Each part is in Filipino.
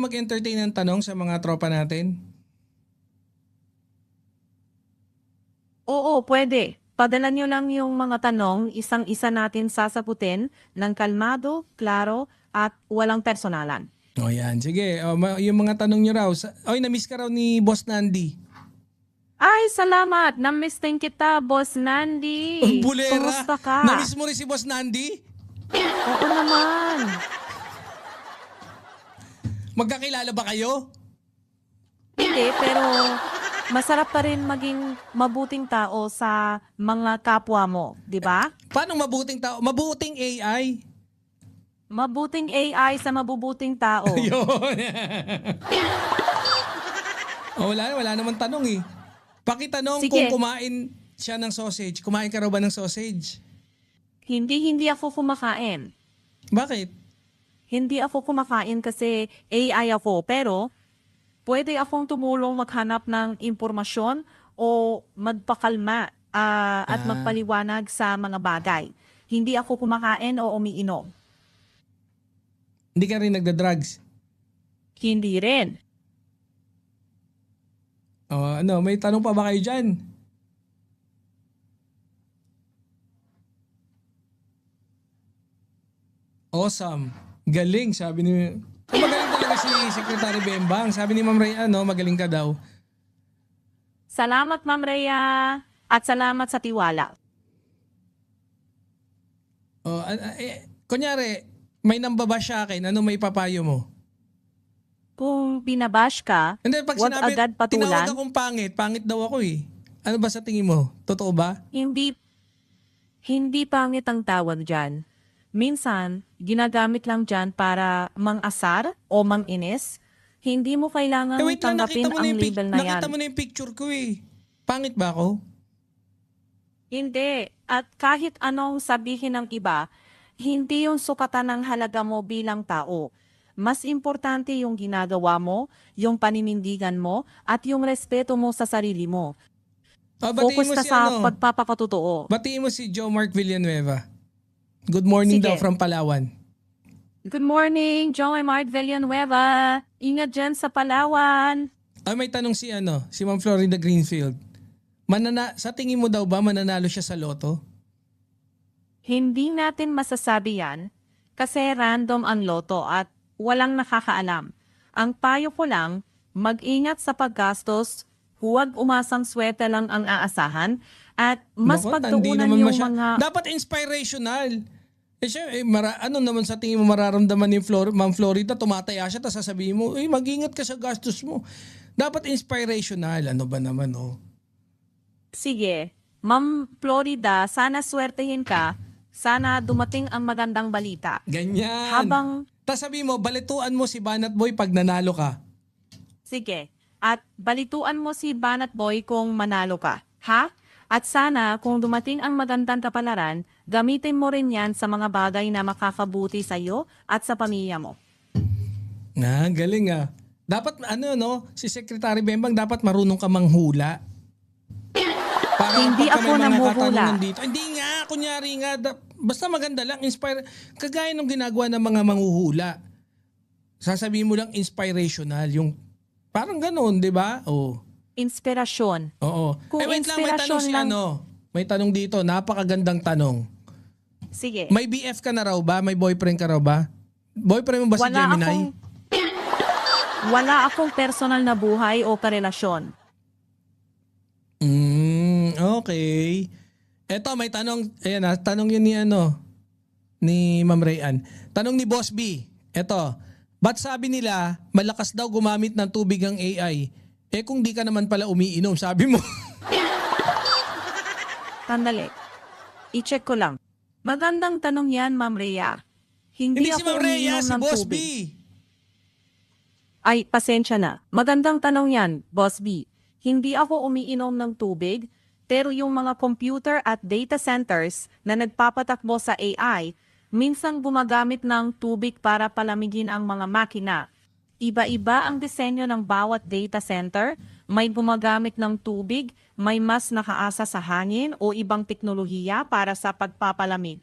mag-entertain ng tanong sa mga tropa natin? Oo, pwede. Padala nyo lang yung mga tanong, isang-isa natin sasagutin ng kalmado, klaro, at walang personalan. O yan, sige. Yung mga tanong nyo raw. Oy, na-miss ka raw ni Boss Nandi. Ay, salamat! Namiss din kita, Boss Ang Nandi. bulera. Kumusta ka? Na-miss mo rin si Boss Nandi? Oo naman. Magkakilala ba kayo? Hindi, pero masarap pa rin maging mabuting tao sa mga kapwa mo, di ba? Paano mabuting tao? Mabuting AI. Mabuting AI sa mabubuting tao. Yun. Wala naman tanong eh. Pakitanong Sige. kung kumain siya ng sausage. Kumain ka raw ba ng sausage? Hindi ako kumakain. Bakit? Hindi ako kumakain kasi AI ako, pero pwede akong tumulong maghanap ng impormasyon o magpakalma at magpaliwanag sa mga bagay. Hindi ako kumakain o umiinom. Hindi ka rin nagda-drugs? Hindi rin. May tanong pa ba kayo dyan? Awesome. Galing, sabi ni... Magaling talaga si Secretary Bembang. Sabi ni Ma'am Ray, magaling ka daw. Salamat, Ma'am Rhea. At salamat sa tiwala. Kunyari, may nambabash sa akin, ano may papayo mo? Kung binabash ka, Hindi, pag huwag sinabi, agad patulan. tinawag akong pangit, pangit daw ako eh. Ano ba sa tingin mo? Totoo ba? Hindi pangit ang tawag dyan. Minsan, ginagamit lang dyan para mang-asar o mang-inis. Hindi mo kailangang Wait lang, tanggapin ang label na yan. nakita mo na yung picture ko eh. Pangit ba ako? Hindi. At kahit anong sabihin ng iba, hindi yung sukatan ng halaga mo bilang tao. Mas importante yung ginagawa mo, yung paninindigan mo, at yung respeto mo sa sarili mo. Focus ka sa pagpapakatotoo. Batiin mo si Joe Mark Villanueva. Good morning Sige. daw from Palawan. Good morning, Joey Mart Villanueva. Ingat dyan sa Palawan. May tanong si Ma'am Florinda Greenfield. Sa tingin mo daw ba mananalo siya sa loto? Hindi natin masasabi yan kasi random ang loto at walang nakakaalam. Ang payo ko lang, mag-ingat sa paggastos, huwag umasang swerte lang ang aasahan, at mas Naku, pagtuunan naman yung mga... Dapat inspirational. Ano naman sa tingin mo mararamdaman ni Ma'am Florida? Tumataya siya, tapos sasabihin mo, mag-ingat ka sa gastos mo. Dapat inspirational. Ano ba naman, Sige, Ma'am Florida, sana swertehin ka, sana dumating ang magandang balita. Ganyan. Tapos sabihin mo, balituan mo si Banat Boy pag nanalo ka. Sige, at balituan mo si Banat Boy kung manalo ka, ha? At sana kung dumating ang magandang kapalaran, gamitin mo rin yan sa mga bagay na makakabuti sa iyo at sa pamilya mo. Galing ah. Dapat si Secretary Bembang dapat marunong ka manghula. Para Hindi pagka ako may mga namhuhula. katanungan dito. Hindi nga, kunyari nga, basta maganda lang, inspire. Kagaya nung ginagawa ng mga manghuhula. Sasabihin mo lang inspirational, yung parang ganoon, di ba? Inspirasyon. Oo. Kung Wait lang, may tanong inspirasyon lang- May tanong dito, napakagandang tanong. Sige. May BF ka na raw ba? May boyfriend ka raw ba? Boyfriend mo ba si Gemini? Wala akong personal na buhay o karelasyon. Okay. Eto, may tanong. Ayan tanong yun ni Ma'am Rayan. Tanong ni Boss B. Eto, ba't sabi nila malakas daw gumamit ng tubig ang AI? Kung di ka naman pala umiinom, sabi mo. Tandali. I-check ko lang. Magandang tanong yan, Ma'am Rhea. Hindi si ako Ma'am Rhea, umiinom si ng Boss tubig. B. Ay, pasensya na. Magandang tanong yan, Boss B. Hindi ako umiinom ng tubig, pero yung mga computer at data centers na nagpapatakbo sa AI, minsan gumagamit ng tubig para palamigin ang mga makina. Iba-iba ang disenyo ng bawat data center, may gumagamit ng tubig, may mas nakaasa sa hangin o ibang teknolohiya para sa pagpapalamig.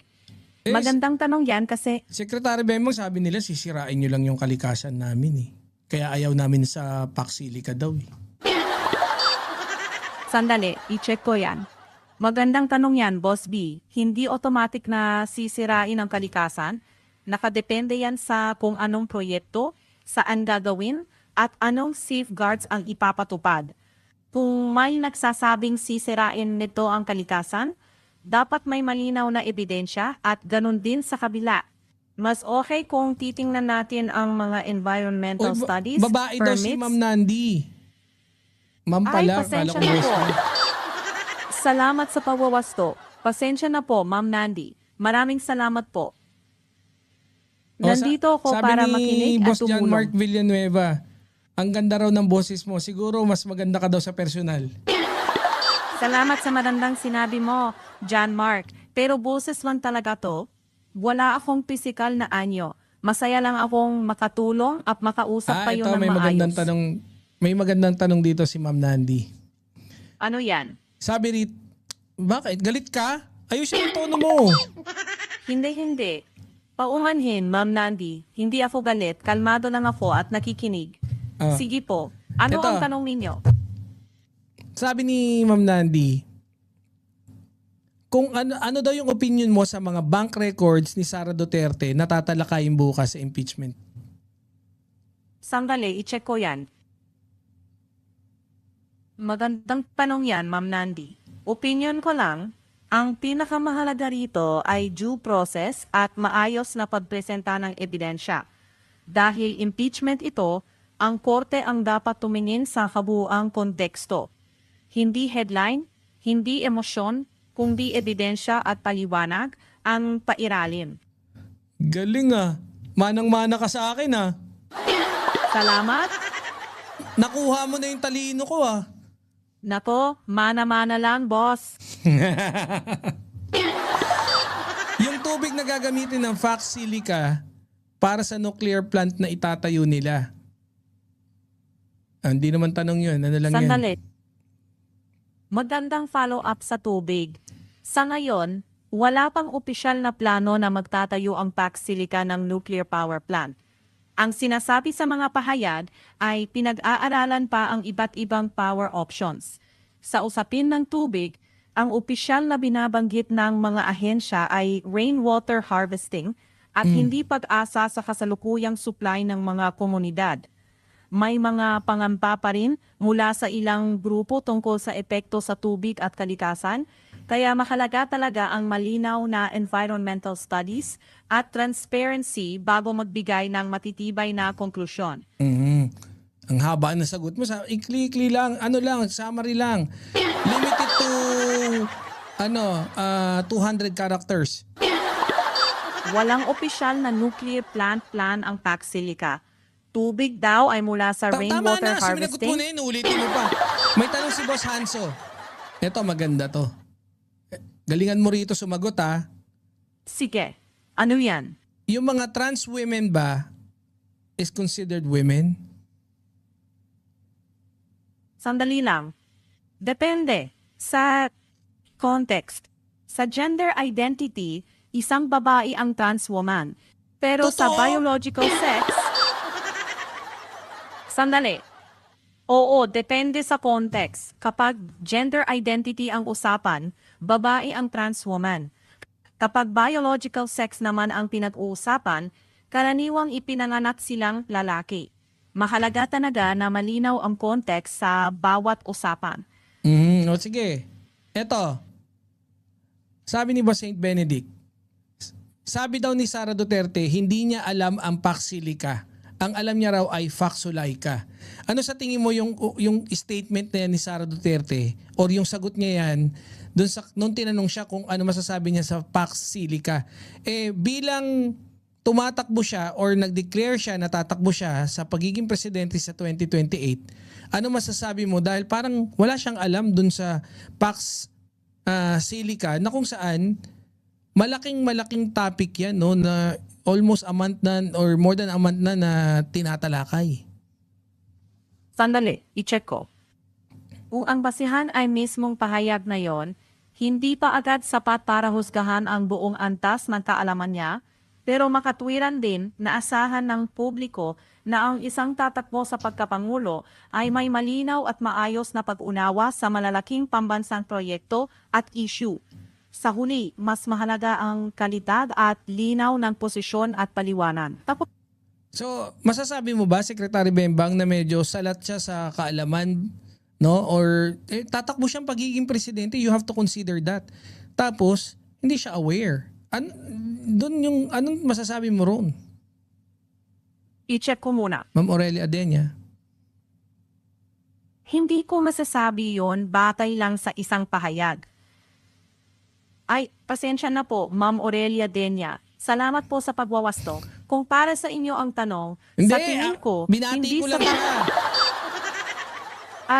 Magandang tanong yan kasi Secretary Bembang, sabi nila sisirain nyo lang yung kalikasan namin eh. Kaya ayaw namin sa Pax Silica daw eh. Sandali, i-check ko yan. Magandang tanong yan, Boss B. Hindi automatic na sisirain ang kalikasan. Nakadepende yan sa kung anong proyekto, saan gagawin, at anong safeguards ang ipapatupad. Kung may nagsasabing sisirain nito ang kalikasan, dapat may malinaw na ebidensya at ganun din sa kabila. Mas okay kung titingnan natin ang mga environmental studies, Babae daw si permits. Ma'am Nandi. Ma'am Ay, pala, kala pasensya ko na boss po. mo. Salamat sa pagwawasto. Pasensya na po, Ma'am Nandi. Maraming salamat po. Nandito ako sabi para ni makinig at Boss John Mark tumulong. Villanueva, ang ganda raw ng boses mo. Siguro mas maganda ka daw sa personal. Salamat sa magandang sinabi mo, John Mark. Pero boses lang talaga to. Wala akong pisikal na anyo. Masaya lang akong makatulong at makausap kayo Ito ng may magandang maayos. tanong. May magandang tanong dito si Ma'am Nandi. Ano yan? Sabi rin, bakit? Galit ka? Ayusin yung tono mo. Hindi. Paunganhin, Ma'am Nandi. Hindi ako galit. Kalmado lang ako at nakikinig. Ah. Sige po. Ano Ito. ang tanong ninyo? Sabi ni Ma'am Nandi, kung ano daw yung opinion mo sa mga bank records ni Sara Duterte na tatalakayin bukas sa impeachment? Sandali, i-check ko yan. Magandang tanong yan, Ma'am Nandi. Opinion ko lang, ang pinakamahalaga rito ay due process at maayos na pagpresenta ng ebidensya. Dahil impeachment ito, ang korte ang dapat tumingin sa kabuuang konteksto. Hindi headline, hindi emosyon, kundi ebidensya at paliwanag ang pairalim. Galing ah. Manang-mana ka sa akin ah. Salamat. Nakuha mo na yung talino ko ah. Nako, mana-mana lang, boss. Yung tubig na gagamitin ng Pax Silica para sa nuclear plant na itatayo nila. Hindi naman tanong yun. Ano lang yan? Sandali. Magandang follow-up sa tubig. Sa ngayon, wala pang opisyal na plano na magtatayo ang Pax Silica ng nuclear power plant. Ang sinasabi sa mga pahayag ay pinag-aaralan pa ang iba't ibang power options. Sa usapin ng tubig, ang opisyal na binabanggit ng mga ahensya ay rainwater harvesting at hindi pag-asa sa kasalukuyang supply ng mga komunidad. May mga pangamba pa rin mula sa ilang grupo tungkol sa epekto sa tubig at kalikasan, kaya mahalaga talaga ang malinaw na environmental studies at transparency bago magbigay ng matitibay na konklusyon. Ang haba na sagot mo. Ikli-ikli lang. Ano lang, summary lang. Limited to 200 characters. Walang opisyal na nuclear plant plan ang Pax Silica. Tubig daw ay mula sa Tama rainwater na, sinagot mo harvesting. na yun, ulitin mo pa. May tanong si Boss Hanso. Ito, maganda to. Galingan mo rito sumagot ha. Sige, ano yan? Yung mga trans women ba is considered women? Sandali lang. Depende sa context. Sa gender identity, isang babae ang trans woman. Pero sa Totoo? biological sex, sandali. Oo, depende sa context. Kapag gender identity ang usapan, babae ang trans woman. Kapag biological sex naman ang pinag-uusapan, karaniwang ipinanganak silang lalaki. Mahalaga talaga na malinaw ang context sa bawat usapan. O sige. Eto. Sabi ni Boss Saint Benedict, sabi daw ni Sara Duterte, hindi niya alam ang Pax Silica. Ang alam niya raw ay Faxulaika. Ano sa tingin mo yung statement na yan ni Sara Duterte or yung sagot niya yan nung tinanong siya kung ano masasabi niya sa Pax Silica? Bilang tumatakbo siya or nag-declare siya na tatakbo siya sa pagiging presidente sa 2028, ano masasabi mo? Dahil parang wala siyang alam dun sa Pax Silica na kung saan malaking topic yan no, na almost a month na or more than a month na tinatalakay. Sandali, i-check ko. Kung ang basihan ay mismong pahayag na yon, hindi pa agad sapat para husgahan ang buong antas ng kaalaman niya, Pero makatwiran din na asahan ng publiko na ang isang tatakbo sa pagkapangulo ay may malinaw at maayos na pag-unawa sa malalaking pambansang proyekto at issue. Sa huli, mas mahalaga ang kalidad at linaw ng posisyon at paliwanan. Tapos So, masasabi mo ba, Secretary Bembang, na medyo salat siya sa kaalaman, no? Or tatakbo siyang pagiging presidente, you have to consider that. Tapos, hindi siya aware. Anong masasabi mo ron, i-check ko muna. Ma'am Aurelia Adenia? Hindi ko masasabi yon batay lang sa isang pahayag. Ay, pasensya na po, Ma'am Aurelia Denia. Salamat po sa pagwawasto. Kung para sa inyo ang tanong, sa tingin ko, binati hindi ko lang sa... siya.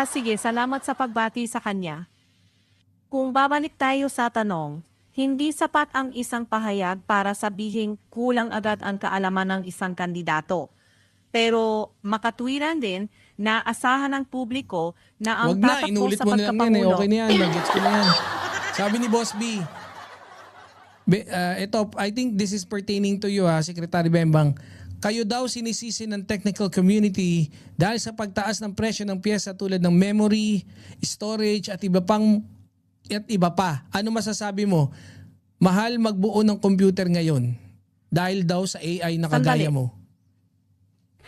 Sige, salamat sa pagbati sa kanya. Kung babalik tayo sa tanong, hindi sapat ang isang pahayag para sabihing kulang agad ang kaalaman ng isang kandidato. Pero makatwiran din na asahan ng publiko na ang Wag na, tatakbo inulit sa mo na lang yan. pagkapangulo. Okay na yan, nagets ko na yan. Sabi ni Boss B, ito, I think this is pertaining to you, Secretary Bembang. Kayo daw sinisisi ng technical community dahil sa pagtaas ng presyo ng piyesa tulad ng memory, storage at iba pa. Ano masasabi mo? Mahal magbuo ng computer ngayon dahil daw sa AI na kagaya mo.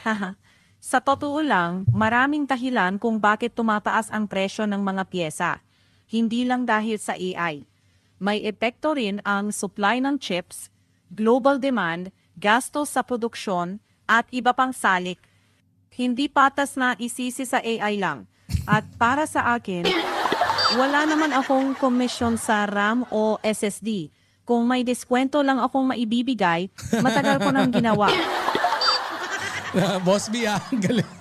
Haha. Sa totoo lang, maraming dahilan kung bakit tumataas ang presyo ng mga pyesa. Hindi lang dahil sa AI. May epekto rin ang supply ng chips, global demand, gastos sa produksyon, at iba pang salik. Hindi patas na isisi sa AI lang. At para sa akin, wala naman akong komisyon sa RAM o SSD. Kung may diskwento lang akong maibibigay, matagal ko nang ginawa. Boss B, galing.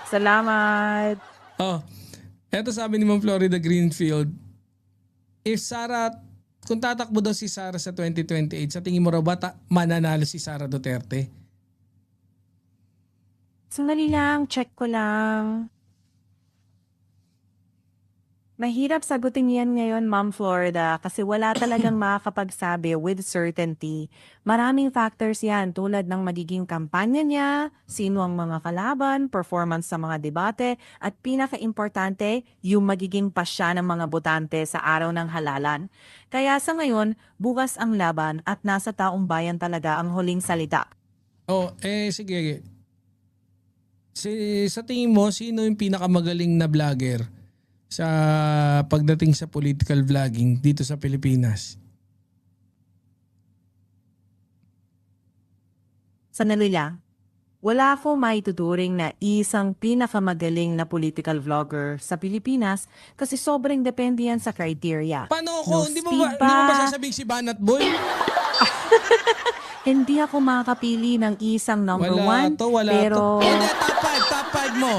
Salamat. Eto sabi ni Ma'am Florida Greenfield, kung tatakbo daw si Sara sa 2028, sa tingin mo raw ba mananalo si Sara Duterte? Sandali lang, check ko lang. Mahirap sagutin yan ngayon, Ma'am Florida, kasi wala talagang makakapagsabi with certainty. Maraming factors yan tulad ng magiging kampanya niya, sino ang mga kalaban, performance sa mga debate, at pinaka-importante, yung magiging pasya ng mga botante sa araw ng halalan. Kaya sa ngayon, bukas ang laban at nasa taong bayan talaga ang huling salita. Sige. Sa tingin mo, sino yung pinakamagaling na vlogger sa pagdating sa political vlogging dito sa Pilipinas? Sandali lang. Wala akong maituturing na isang pinakamagaling na political vlogger sa Pilipinas kasi sobrang depende yan sa criteria. Paano ako? No Hindi mo speed ba sasabing si Banat Boy? Hindi ako makakapili ng isang number Wala one. to. Pero Hindi, top 5 mo.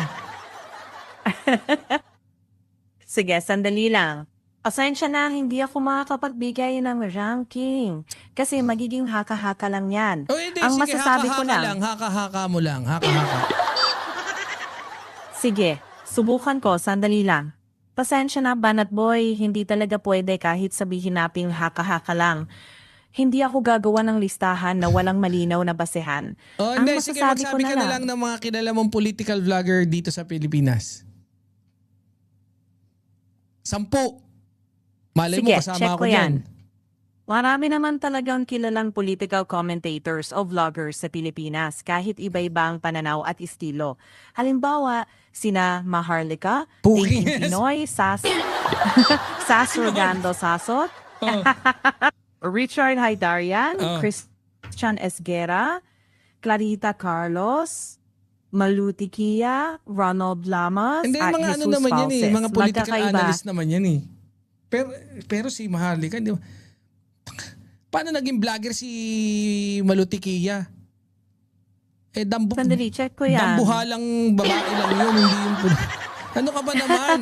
sige, sandali lang. Pasensya na, hindi ako makakapagbigay ng ranking. Kasi magiging haka-haka lang yan. Hindi, Ang sige, masasabi ko lang. Haka-haka mo lang. Haka-haka. Sige, subukan ko, sandali lang. Pasensya na, Banat Boy, hindi talaga pwede kahit sabihin nating haka-haka lang. Hindi ako gagawa ng listahan na walang malinaw na basehan. Hindi, sige, magsabi ka na lang ng mga kilala mong political vlogger dito sa Pilipinas. 10. Malay mo, Sige, kasama check ako ko dyan. yan. Marami naman talagang kilalang political commentators o vloggers sa Pilipinas kahit iba-iba ang pananaw at estilo. Halimbawa, sina Maharlika, Puking Thinking yes. Pinoy, Sas Rogando Sasot, Richard Haydarian, Christian Esguera, Clarita Carlos, Maluti Kia, Ronald Lamas, Hindi, at mga Jesus ano naman yan Falses. mga political Magkakaiba. analyst naman yan Pero si Maharlika, di ba? Paano naging vlogger si Malutikia? Sandali, check ko yan. Dambuhalang babae lang yun, hindi yung... Ano ka ba naman?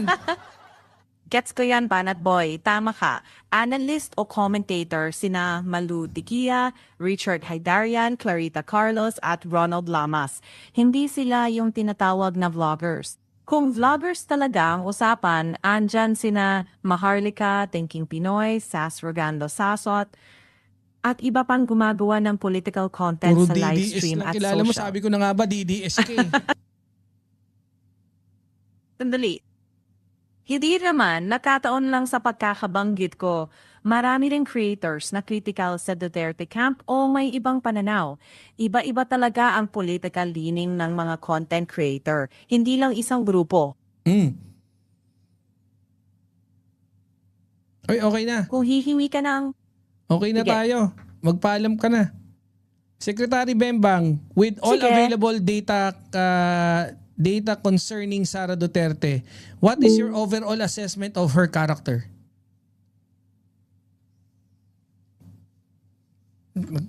Gets ko yan, Banat Boy. Tama ka. Analyst o commentator sina Malu Diquia, Richard Haydarian, Clarita Carlos at Ronald Lamas. Hindi sila yung tinatawag na vloggers. Kung vloggers talaga ang usapan, andyan sina Maharlika, Thinking Pinoy, Sas Rogando Sasot, At iba pang gumagawa ng political content Puro sa live DDS stream lang at kilala mo. social. Sabi ko na nga ba, DDS ka eh. Sandali. Hindi naman, nakataon lang sa pagkakabanggit ko. Marami ring creators na critical sa Duterte camp o may ibang pananaw. Iba-iba talaga ang political leaning ng mga content creator. Hindi lang isang grupo. Oy, okay na. Kung hihiwi ka ng... Okay na Sige. tayo. Magpaalam ka na. Secretary Bembang, with all Sige. available data concerning Sara Duterte, what is your overall assessment of her character?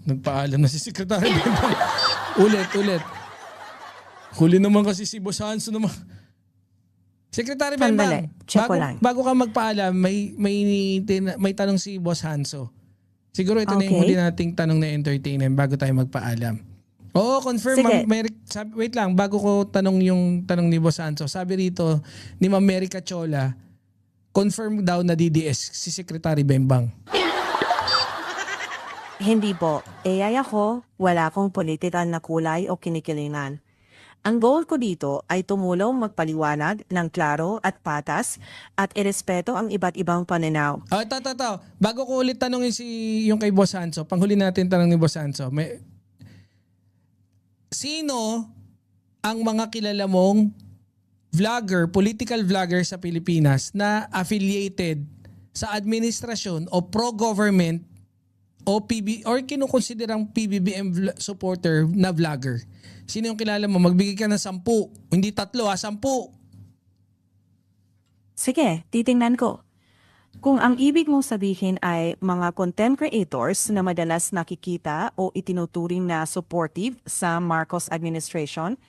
Nagpaalam na si Secretary Bembang. ulit. Huli naman kasi si Boss Hanso naman. Secretary Sandali, Bembang, check ko lang. bago ka magpaalam, may tanong si Boss Hanso. Siguro ito na yung Okay. huli nating tanong na entertainment bago tayo magpaalam. Oo, confirm. Sige. Wait lang, bago ko tanong yung tanong ni Boss Hanso. Sabi rito ni Ma'am Mary Cachola, confirm daw na DDS si Secretary Bembang. Hindi po. AI ako, wala akong political na kulay o kinikilingan. Ang goal ko dito ay tumulong magpaliwanag ng klaro at patas at irespeto ang iba't ibang pananaw. Oh, ito. Bago ko ulit tanongin yung kay Boss Hanso, panghuli natin tanong ni Boss Hanso. Sino ang mga kilala mong vlogger, political vlogger sa Pilipinas na affiliated sa administrasyon o pro-government o kinukonsiderang PBBM supporter na vlogger? Sino yung kilala mo? Magbigay ka ng 10. Hindi 3 10. Sige, titingnan ko. Kung ang ibig mong sabihin ay mga content creators na madalas nakikita o itinuturing na supportive sa Marcos administration,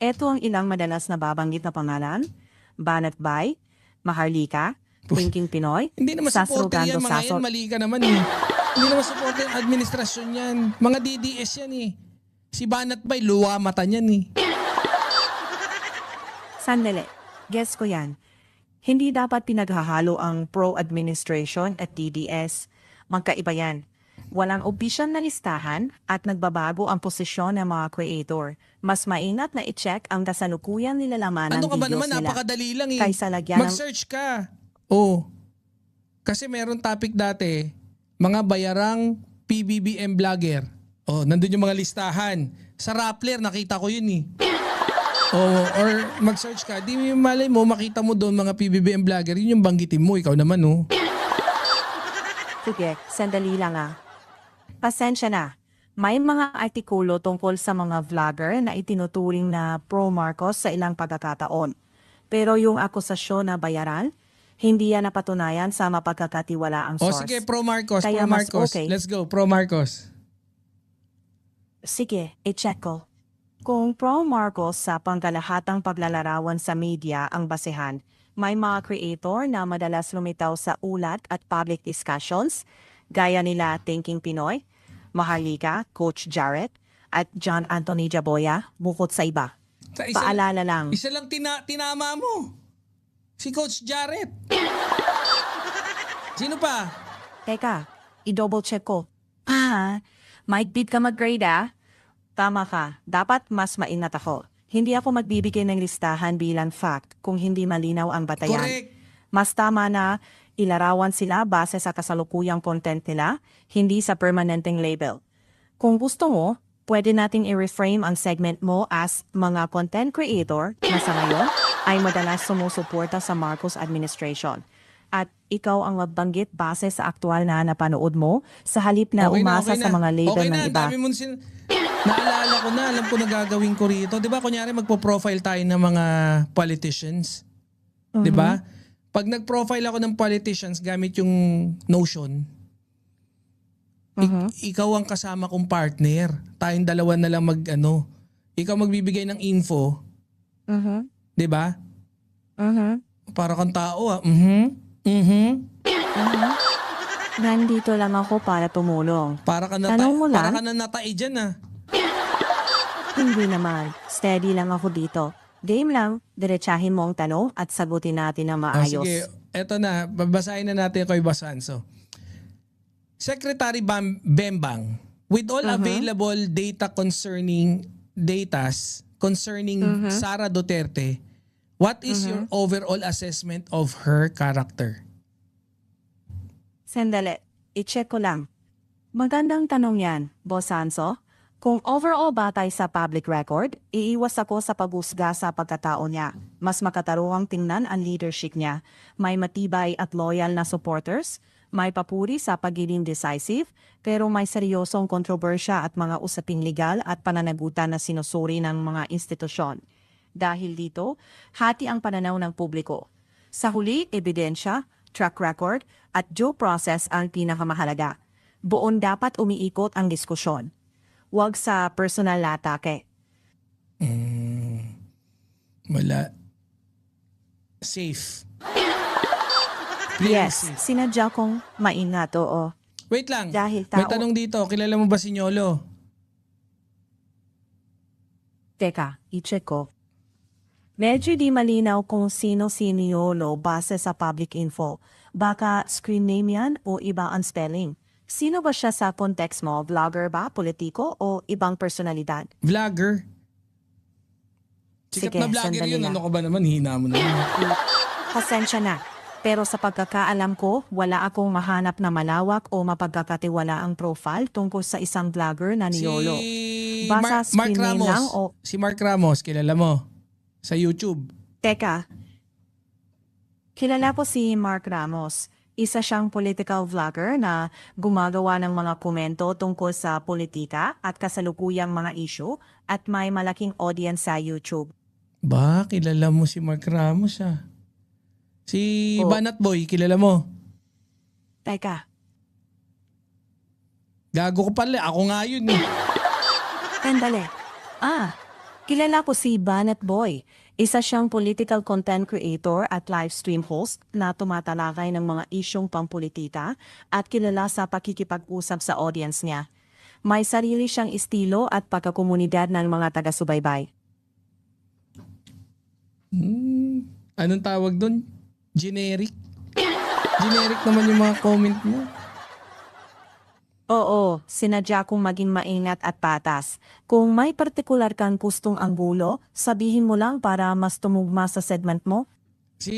eto ang ilang madalas na babanggit na pangalan: Banat Bay, Maharlika, Winking Pinoy, Hindi naman Sasro supporter yan Gando mga yan. Sasro. Mali ka naman eh. Hindi naman supporter yung administrasyon yan. Mga DDS yan eh. Si Banat Bay, luwa mata niyan eh. Sandali, guess ko yan. Hindi dapat pinaghahalo ang pro-administration at DDS. Magkaiba yan. Walang opisyal na listahan at nagbabago ang posisyon ng mga creator. Mas maingat na i-check ang kasalukuyan nilalaman ng Ano ka ba videos naman? nila. Napakadali lang eh. Kaysa lagyan ng... Mag-search ka. Oh. Kasi meron topic dati, mga bayarang PBBM vlogger. Oh, nandun yung mga listahan. Sa Rappler, nakita ko yun eh. Oh, or mag-search ka. Di malay mo, makita mo doon mga PBBM vlogger. Yun yung banggitin mo. Ikaw naman oh. Sige, sandali lang ah. Pasensya na. May mga artikulo tungkol sa mga vlogger na itinuturing na pro-Marcos sa ilang pagkakataon. Pero yung akusasyon na bayaran, hindi yan napatunayan sa mapagkakatiwalaang Oh, source. sige, pro Marcos, Kaya pro mas Marcos. okay. Let's go, pro Marcos. Sige, i-check ko. Kung pro-Marcos sa pangkalahatang paglalarawan sa media ang basehan, may mga creator na madalas lumitaw sa ulat at public discussions, gaya nila Thinking Pinoy, Maharlika, Coach Jarrett, at John Anthony Jaboya, bukod sa iba. Paalala lang. Isa lang tinama mo. Si Coach Jarrett. Sino pa? Teka, i-double check ko. Might bid ka mag-grade ah. Tama ka, dapat mas maingat ako. Hindi ako magbibigay ng listahan bilang fact kung hindi malinaw ang batayan. Correct. Mas tama na ilarawan sila base sa kasalukuyang content nila, hindi sa permanenteng label. Kung gusto mo, pwede nating i-reframe ang segment mo as mga content creator na sa ngayon ay madalas sumusuporta sa Marcos administration. At ikaw ang magbanggit base sa aktual na napanood mo sa halip na umasa sa mga label okay ng na, iba. dami mong naalala ko na, alam ko na gagawin ko rito. Di ba, kunyari magpo-profile tayo ng mga politicians. Di ba? Pag nag-profile ako ng politicians gamit yung Notion, ikaw ang kasama kong partner. Tayong dalawa na lang ikaw magbibigay ng info. Di ba? Para kang tao ah. Nandito lang ako para tumulong. Para ka na Tanong mo para lang? ka na natai dyan ah. Hindi naman. Steady lang ako dito. Game lang, diretsahin mo ang tanong at sagutin natin na maayos. Sige, eto na. Babasahin na natin kay Boss Hanso. Secretary Bembang, with all available data concerning Sara Duterte, what is your overall assessment of her character? Sandali, i-check ko lang. Magandang tanong yan, Boss Hanso. Kung overall batay sa public record, iiwas ako sa paghusga sa pagkatao niya. Mas makataruhang tingnan ang leadership niya. May matibay at loyal na supporters, may papuri sa pagiging decisive, pero may seryosong kontrobersya at mga usaping legal at pananagutan na sinusuri ng mga institusyon. Dahil dito, hati ang pananaw ng publiko. Sa huli, ebidensya, track record, at due process ang pinakamahalaga. Buon dapat umiikot ang diskusyon. Huwag sa personal na atake. Wala. Safe. Yes, Safe. sinadya kong maingat, oo. Wait lang. Dahil May tao- tanong dito. Kilala mo ba si Nyolo? Teka, i-check ko. Medyo di malinaw kung sino si Niolo base sa public info. Baka screen name yan o iba ang spelling. Sino ba siya sa context mo? Vlogger ba, politiko o ibang personalidad? Vlogger. Sikat Sige, na vlogger sandali yun. lang. Ano ka ba naman? Hina mo na yun. Pasensya na. Pero sa pagkakaalam ko, wala akong mahanap na malawak o mapagkakatiwalaang profile tungkol sa isang vlogger na Niolo. Basa Mark screen name Ramos. lang o- Si Mark Ramos, kilala mo? Sa YouTube. Teka. Kilala ko si Mark Ramos. Isa siyang political vlogger na gumagawa ng mga komento tungkol sa politika at kasalukuyang mga issue at may malaking audience sa YouTube. Ba, kilala mo si Mark Ramos ah. Si Oo. Banat Boy, kilala mo? Teka, Gago ko pala. Ako nga yun eh. sandali. Kilala ko si Banat Boy. Isa siyang political content creator at live stream host na tumatalakay ng mga isyong pampolitika at kilala sa pakikipag-usap sa audience niya. May sarili siyang estilo at pagkakomunidad ng mga taga-subaybay. Anong tawag doon? Generic? Generic naman yung mga comment mo. Oo, sinadya kong maging maingat at patas. Kung may partikular kang gustong anggulo, sabihin mo lang para mas tumugma sa segment mo. Si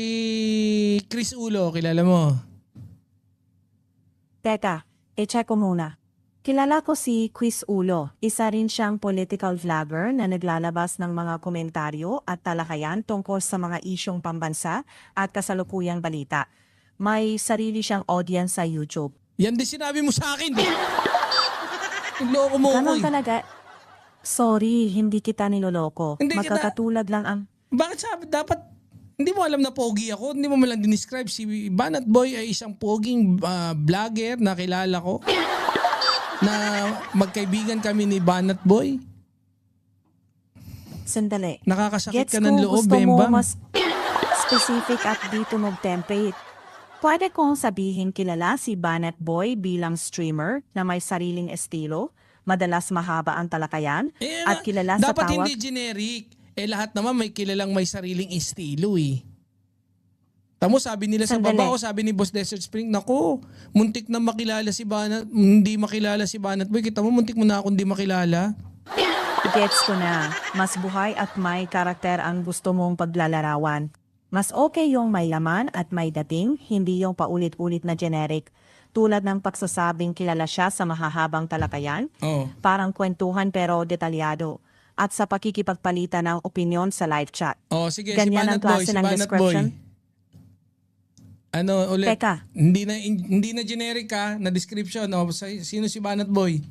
Chris Ulo, kilala mo? Teka, i-check ko muna. Kilala ko si Quiz Ulo. Isa rin siyang political vlogger na naglalabas ng mga komentaryo at talakayan tungkol sa mga isyong pambansa at kasalukuyang balita. May sarili siyang audience sa YouTube. Yan din sinabi mo sa akin. Nagloko mo ako Ganon eh. talaga. Sorry, hindi kita niloloko. Hindi kita- Magkakatulad lang ang... Bakit sabi dapat hindi mo alam na pogi ako? Hindi mo man lang dinescribe si Banat Boy ay isang poging vlogger na kilala ko. Na magkaibigan kami ni Banat Boy. Sandali. Nakakasakit Gets ka ng ko, loob, gusto mo Bembang. mas specific at dito mag-template. Pwede kong sabihin kilala si Banat Boy bilang streamer na may sariling estilo, madalas mahaba ang talakayan, Eh, at kilala sa dapat tawag... hindi generic. Eh lahat naman may kilalang may sariling estilo eh. Tamo sabi nila sa Sandali. baba, sabi ni Boss Desert Spring, nako, muntik na makilala si Banat, hindi makilala si Banat Boy. Kita mo, muntik mo na ako hindi makilala. Gets ko na. Mas buhay at may karakter ang gusto mong paglalarawan. Mas okay yung may laman at may dating, hindi yung paulit-ulit na generic. Tulad ng pagsasabing kilala siya sa mahahabang talakayan, Oo. parang kwentuhan pero detalyado. At sa pakikipagpalitan ng opinion sa live chat. Oh, sige, Ganyan si ang Banat Boy, klase si ng Banat description? Boy. Ano ulit? Teka. Hindi na generic ka na description. Oh, sino si Banat Boy?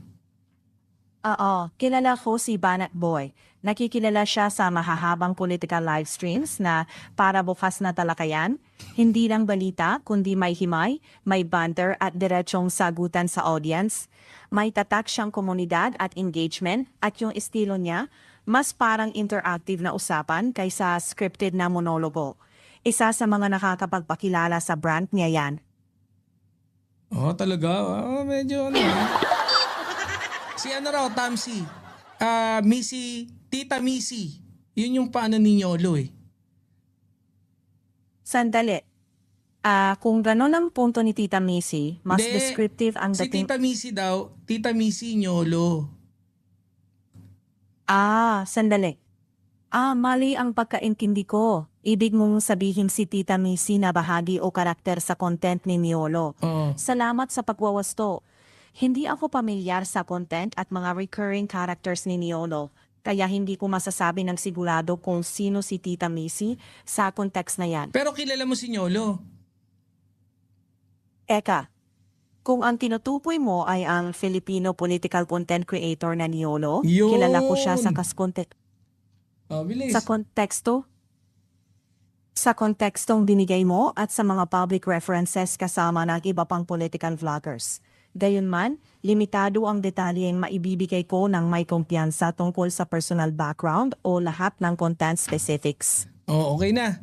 Oo, kilala ko si Banat Boy. Nakikilala siya sa mahahabang political live streams na para bukas na talakayan. Hindi lang balita, kundi may himay, may banter at diretsong sagutan sa audience. May tatak siyang komunidad at engagement at yung estilo niya, mas parang interactive na usapan kaysa scripted na monologo. Isa sa mga nakakapagpakilala sa brand niya yan. Oh, talaga? Oh, medyo ano. Si ano raw, Tamsi. Tita Missy. Yun yung paano ni Nyolo eh. Sandali. Kung gano'n ang punto ni Tita Missy, mas Hindi. descriptive ang Si dating... Tita Missy daw, Tita Missy Nyolo. Sandali. Mali ang pagkaintindi ko. Ibig mong sabihin si Tita Missy na bahagi o karakter sa content ni Niolo. Oo. Salamat sa pagwawasto. Hindi ako pamilyar sa content at mga recurring characters ni Niolo, kaya hindi ko masasabi ng sigurado kung sino si Tita Missy sa context na yan. Pero kilala mo si Nyolo. Eka, kung ang tinutukoy mo ay ang Filipino political content creator na Niolo, Yun. kilala ko siya sa Bilis. Sa kontekstong binigay mo at sa mga public references kasama ng iba pang political vloggers. Gayunman, limitado ang detalyeng maibibigay ko ng may kumpiyansa tungkol sa personal background o lahat ng content specifics. Okay na.